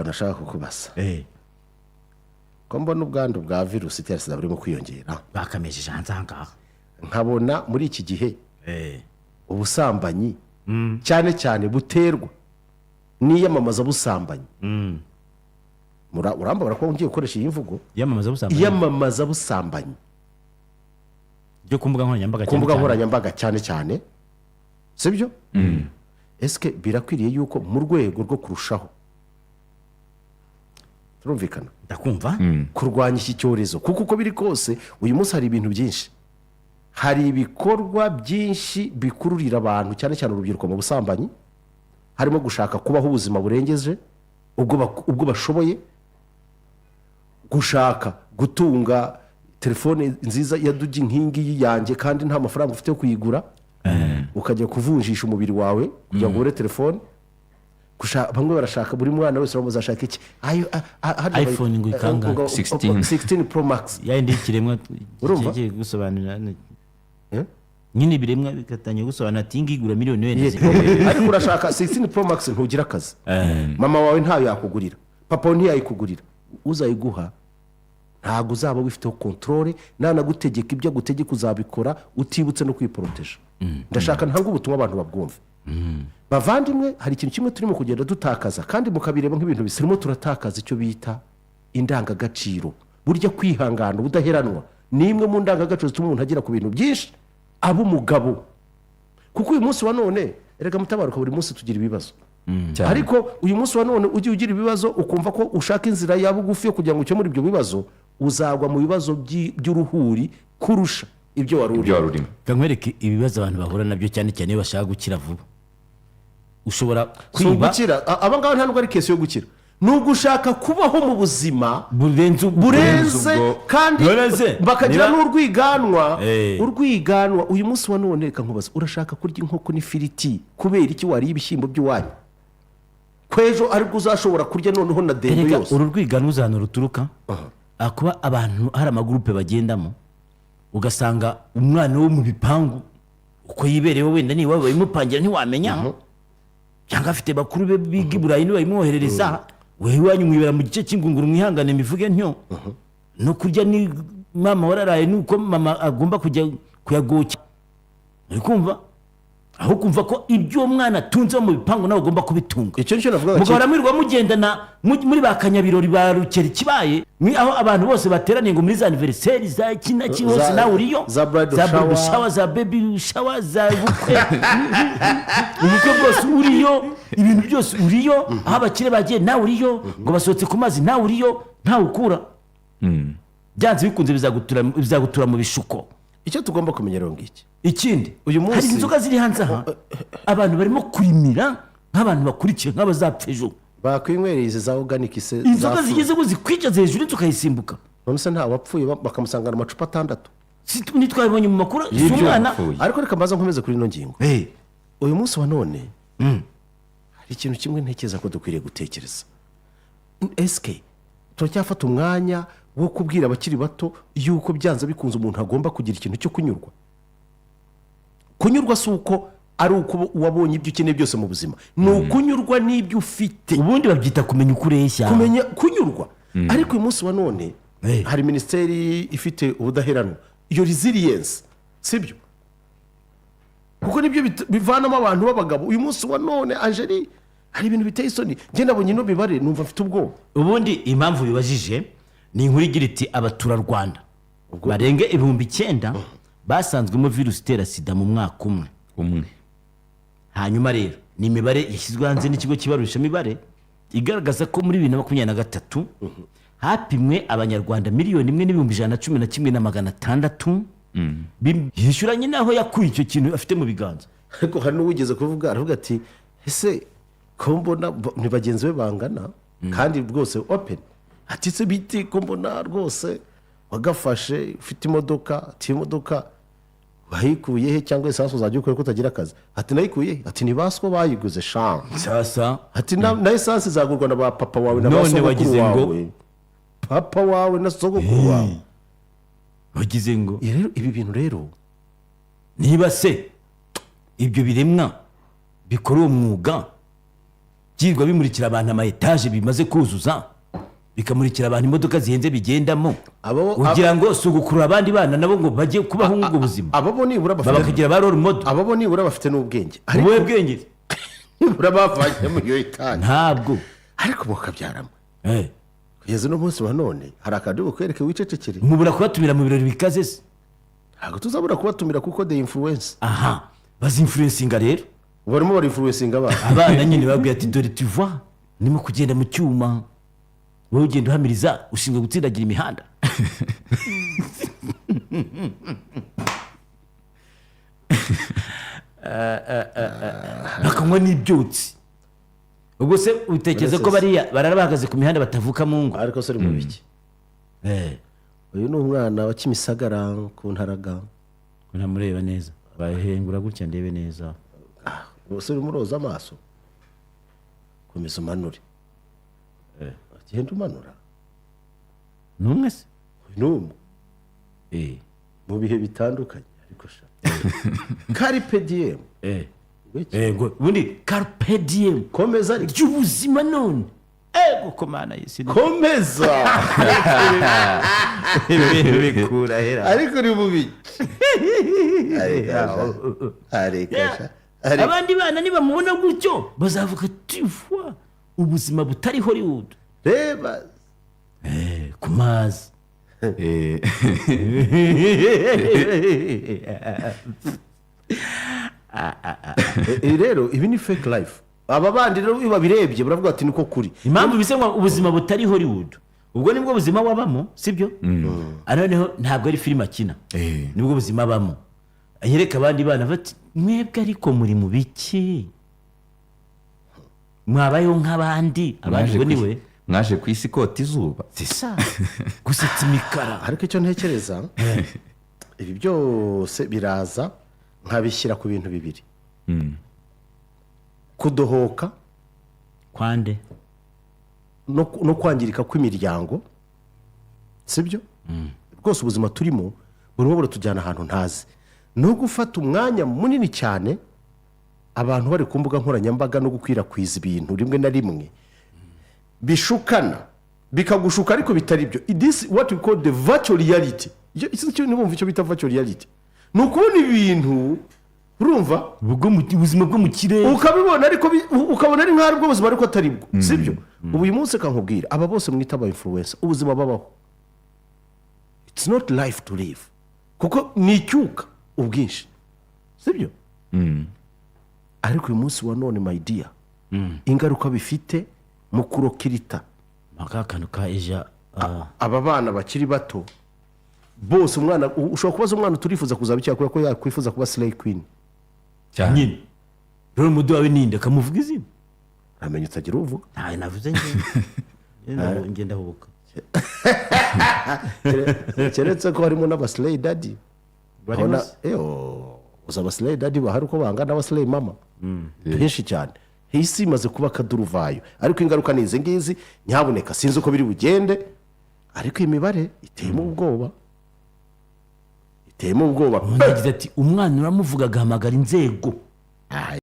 akantu nashaka kukubaza ko mbona ubwandu bwa virusi itera sida burimo kwiyongera bakamejeje hanze ahangaha nkabona muri iki gihe ubusambanyi cyane cyane buterwa n'iyamamaza busambanyi urambabara ko ngiye gukoresha iyi mvugo iyamamaza busambanyi byo ku mbuga nkoranyambaga cyane cyane sibyo eske birakwiriye yuko mu rwego rwo kurushaho turumvikana ndakumva kurwanya iki cyorezo kuko uko biri kose uyu munsi hari ibintu byinshi hari ibikorwa byinshi bikururira abantu cyane cyane urubyiruko mu busambanyi harimo gushaka kubaho ubuzima burengeje ubwo bashoboye gushaka gutunga telefone nziza ya dugi nk'ingiyi yanjye kandi nta mafaranga ufite yo kuyigura ukajya kuvunjisha umubiri wawe kugira ngo ubure telefone bamwe barashaka buri mwana wese bazashaka iki iPhone ngo ikanga 16 Pro Max yindi ikiremwa kigiye gusobanura nyine biremwa bikatanye gusobanura ati ngigura miliyoni wenda ariko urashaka 16 Pro Max ntugira akazi mama wawe ntayo yakugurira papa wawe ntiyayikugurira uzayiguha ntabwo uzaba wifiteho controle nanagutegeka ibyo agutegeka uzabikora utibutse no kwiporoteje ndashaka ntabwo ubutumwa abantu babwumva bavandimwe hari ikintu kimwe turimo kugenda dutakaza kandi mukabireba nk'ibintu bisirimo turatakaza icyo bita indangagaciro burya kwihangana ubudaheranwa ni imwe mu ndangagaciro zituma umuntu agera ku bintu byinshi aba umugabo kuko uyu munsi wa none erega mutabaruka buri munsi tugira ibibazo ariko uyu munsi wa none ugiye ugira ibibazo ukumva ko ushaka inzira ya bugufi yo kugira ngo ukemure ibyo bibazo uzagwa mu bibazo by'uruhuri kurusha ibyo wari urimo kankwereke ibibazo abantu bahura nabyo cyane cyane iyo bashaka gukira vuba ushobora kwiba aba ngaba ntabwo ari kesi yo gukira ni ugushaka kubaho mu buzima burenze kandi bakagira n'urwiganwa uyu munsi wa none reka nkubaza urashaka kurya inkoko n'ifiriti kubera iki wariye ibishyimbo by'iwanyu kwejo ariko uzashobora kurya noneho na dendo yose uru rwiganwa uzana ruturuka kuba abantu hari amagurupe bagendamo ugasanga umwana wo mu bipangu uko yibereyeho wenda niba babimupangira ntiwamenya cyangwa afite bakuru be biga i burayi ntibayimwoherereza wewe iwanyu mwibera mu gice cy'ingunguru mwihangane mivuge ntyo no kurya ni mama wararaye nuko mama agomba kujya kuyagoca uri kumva aho kumva ko ibyo mwana atunze mu bipangu nawe ugomba kubitunga icyo nicyo navuga mugahora mwirirwa mugendana muri ba kanyabirori ba rukeri kibaye aho abantu bose bateraniye ngo muri za anniversaire za kina hose nawe uriyo za bridal shower za baby shower za bukwe ubukwe bwose uriyo ibintu byose uriyo aho abakire bagiye nawe uriyo ngo basohotse ku mazi nawe uriyo ntawe ukura byanze bikunze bizagutura mu bishuko icyo tugomba kumenyera ngiki ikindi uyu munsi hari inzoga ziri hanze aha abantu barimo kurimira nk'abantu bakurikiye nk'abazapfa ejo bakwinywereye izi za organic inzoga zigeze ngo zikwicaze hejuru inzu ukayisimbuka none se nta wapfuye bakamusangana amacupa 6 nitwabibonye mu makuru y'umwana ariko reka mbaza nkomeze kuri ino ngingo uyu munsi wa none hari ikintu kimwe ntekereza ko dukwiriye gutekereza eske turacyafata umwanya wo kubwira abakiri bato yuko byanze bikunze umuntu agomba kugira ikintu cyo kunyurwa si uko ari uko wabonye ibyo ukeneye byose mu buzima ni ukunyurwa n'ibyo ufite ubundi babyita kumenya uko ureshya kunyurwa ariko uyu munsi wa none hari minisiteri ifite ubudaheranwa iyo resilience sibyo kuko nibyo bivanamo abantu b'abagabo uyu munsi wa none Angeli hari ibintu biteye isoni njye nabonye ino mibare numva mfite ubwoba ubundi impamvu bibajije ni inkuru igira iti abaturarwanda barenga 9,000 basanzwemo virusi itera sida mu mwaka umwe hanyuma rero ni imibare yashyizwe hanze n'ikigo kibarusha imibare igaragaza ko muri 2023 hapimwe abanyarwanda 1,111,600 yishyuranye naho yakuye icyo kintu afite mu biganza ariko hari n'uwigeze kuvuga aravuga ati ese ko mbona ni bagenzi be bangana kandi rwose open ati se biti ko mbona rwose wagafashe ufite imodoka ati imodoka wayikuye he cyangwa esansi uzajya ukora ko utagira akazi ati nayikuye ati ntibaswa bayiguze sasa ati na esansi izagurwa na ba papa wawe na ba sogokuru wawe papa wawe na sogokuru wawe wagize ngo ibi bintu rero niba se ibyo biremwa bikora uwo mwuga byirwa bimurikira abantu ama etaje bimaze kuzuza bikamurikira abantu imodoka zihenze bigendamo ugira ngo si ugukurura abandi bana nabo ngo bajye kubaho nk'ubwo buzima abo nibura bakagira ba role model abo nibura bafite n'ubwenge ubuhe bwenge nibura bavanye mu iyo etaje ntabwo ariko mukabyaramo kugeza uno munsi wa none hari akantu bukwereke wicecekere mubura kubatumira mu birori bikaze se ntabwo tuzabura kubatumira kuko the influence aha bazinfluencinga rero barimo barinfluencinga abana nyine babwiye ati dore tuva nimo kugenda mu cyuma wowe ugenda uhamiriza ushinzwe gutsindagira imihanda bakanywa n'ibyotsi ubwo se utekereza ko bariya barara bahagaze ku mihanda batavuka mu ngo ariko se uri mu biki uyu ni umwana wa Kimisagara ku Ntaraga ntamureba neza bahengura gutya ndebe neza ubuse urimo uroza amaso komeza umanure genda umanura n'umwe se n'umwe mu bihe bitandukanye ariko sha carpe diem ubundi carpe diem komeza ariko ry'ubuzima none gukomana yisi komeza bikura hera ariko uri mu biki areka abandi bana nibamubona gutyo bazavuga tifwa ubuzima butari Hollywood reba ku mazi rero ibi ni fake life aba bandi rero iyo babirebye baravuga ati niko kuri impamvu bise ngo ubuzima butari Hollywood ubwo nibwo buzima wabamo sibyo noneho ntabwo ari filime akina nibwo buzima abamo yereka abandi bana bati mwebwe ariko muri mu biki mwabayeho nk'abandi abandi bo niwe mwaje ku isi kota izuba sisa gusetsa imikara ariko icyo ntekereza ibi byose biraza nkabishyira ku bintu bibiri kudohoka kwande no kwangirika kw'imiryango sibyo rwose ubuzima turimo burimo buratujyana ahantu ntazi no gufata umwanya munini cyane abantu bari ku mbuga nkoranyambaga no gukwirakwiza ibintu rimwe na rimwe bishukana bikagushuka ariko bitari byo this what we call the virtual reality icyo nibumva icyo bita virtual reality ni ukubona ibintu urumva ubuzima bwo mu kirere ukabibona ariko ukabona ari nk'aho ubwo buzima ariko atari bwo sibyo ubu uyu munsi kankubwira aba bose mwita aba influencer ubuzima babaho it's not life to live kuko ni icyuka ubwinshi sibyo ariko uyu munsi wa none my dear ingaruka bifite mu kurokirita akantu ka eja aba bana bakiri bato bose umwana ushobora kubaza umwana turifuza kuzaba icyaha kubera ko yakwifuza kuba slay queen nyine rero umudu wawe ninde akamuvuga izina amenye utagira uvuga ntawe navuze ngenda hubuka keretse ko harimo n'aba slay daddy uzaba slay daddy bahari uko bangana n'aba slay mama benshi cyane isi imaze kuba akaduruvayo ariko ingaruka ni izi ngizi nyabuneka sinzi uko biri bugende ariko iyi mibare iteyemo ubwoba umuntu yagize ati umwana uramuvuga agahamagara inzego